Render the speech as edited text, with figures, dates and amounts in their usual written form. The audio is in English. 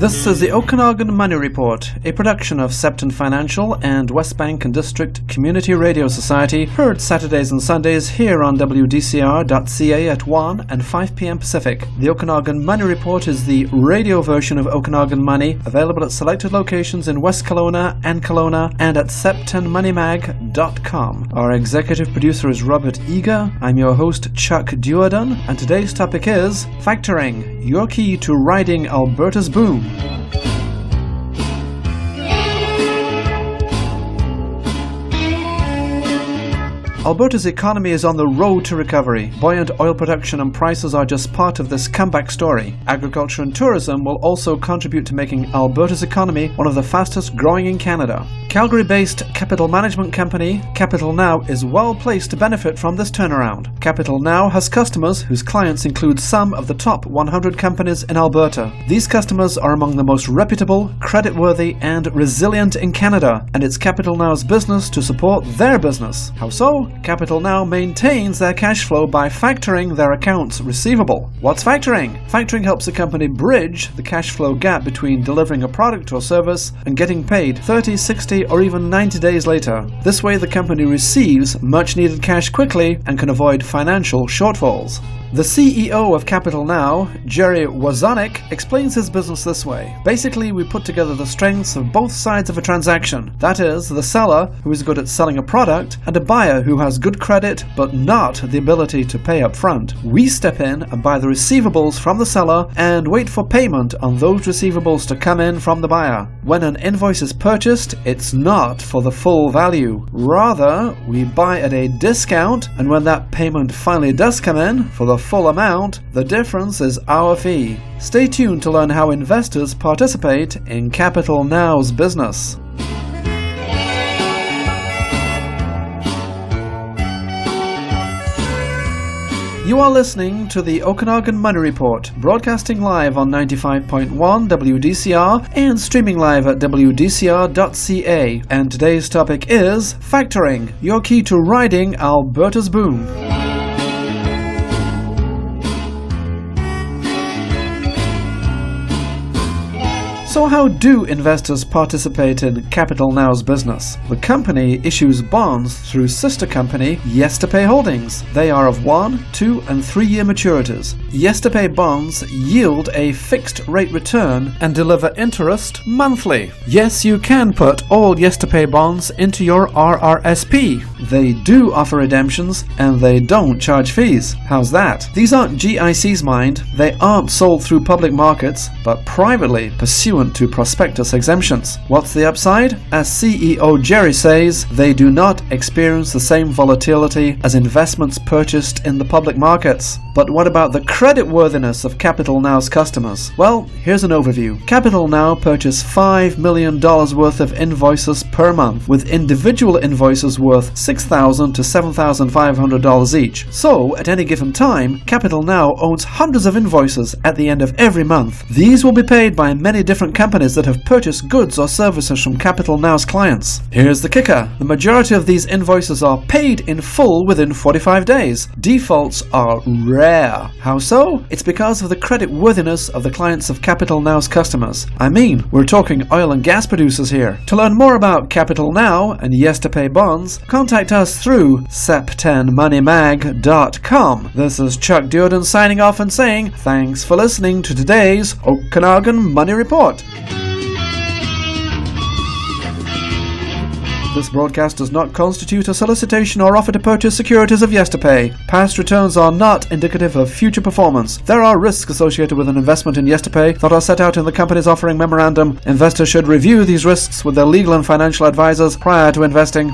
This is the Okanagan Money Report, a production of Septon Financial and Westbank and District Community Radio Society, heard Saturdays and Sundays here on WDCR.ca at 1 and 5 p.m. Pacific. The Okanagan Money Report is the radio version of Okanagan Money, available at selected locations in West Kelowna and Kelowna and at septonmoneymag.com. Our executive producer is Robert Eager. I'm your host, Chuck Duerden, and today's topic is Factoring, your key to riding Alberta's boom. Alberta's economy is on the road to recovery. Buoyant oil production and prices are just part of this comeback story. Agriculture and tourism will also contribute to making Alberta's economy one of the fastest growing in Canada. Calgary-based capital management company Capital Now is well placed to benefit from this turnaround. Capital Now has customers whose clients include some of the top 100 companies in Alberta. These customers are among the most reputable, creditworthy and resilient in Canada, and it's Capital Now's business to support their business. How so? Capital Now maintains their cash flow by factoring their accounts receivable. What's factoring? Factoring helps a company bridge the cash flow gap between delivering a product or service and getting paid 30, 60 or even 90 days later. This way the company receives much needed cash quickly and can avoid financial shortfalls. The CEO of Capital Now, Jerry Wazonik, explains his business this way. Basically, we put together the strengths of both sides of a transaction. That is, the seller, who is good at selling a product, and a buyer who has good credit but not the ability to pay up front. We step in and buy the receivables from the seller and wait for payment on those receivables to come in from the buyer. When an invoice is purchased, it's not for the full value. Rather, we buy at a discount, and when that payment finally does come in for the full amount, the difference is our fee. Stay tuned to learn how investors participate in Capital Now's business. You are listening to the Okanagan Money Report, broadcasting live on 95.1 WDCR and streaming live at WDCR.ca. And today's topic is Factoring, your key to riding Alberta's boom. So how do investors participate in Capital Now's business? The company issues bonds through sister company YesToPay Holdings. They are of 1, 2 and 3 year maturities. YesToPay bonds yield a fixed rate return and deliver interest monthly. Yes, you can put all YesToPay bonds into your RRSP. They do offer redemptions and they don't charge fees. How's that? These aren't GIC's mind. They aren't sold through public markets, but privately pursuant to prospectus exemptions. What's the upside? As CEO Jerry says, they do not experience the same volatility as investments purchased in the public markets. But what about the creditworthiness of Capital Now's customers? Well, here's an overview. Capital Now purchase $5 million worth of invoices per month, with individual invoices worth $6,000 to $7,500 each. So, at any given time, Capital Now owns hundreds of invoices at the end of every month. These will be paid by many different companies that have purchased goods or services from Capital Now's clients. Here's the kicker. The majority of these invoices are paid in full within 45 days. Defaults are rare. How so? It's because of the creditworthiness of the clients of Capital Now's customers. I mean, we're talking oil and gas producers here. To learn more about Capital Now and YesToPay bonds, contact us through septonmoneymag.com. This is Chuck Duerden signing off and saying thanks for listening to today's Okanagan Money Report. This broadcast does not constitute a solicitation or offer to purchase securities of YesToPay. Past returns are not indicative of future performance. There are risks associated with an investment in YesToPay that are set out in the company's offering memorandum. Investors should review these risks with their legal and financial advisors prior to investing.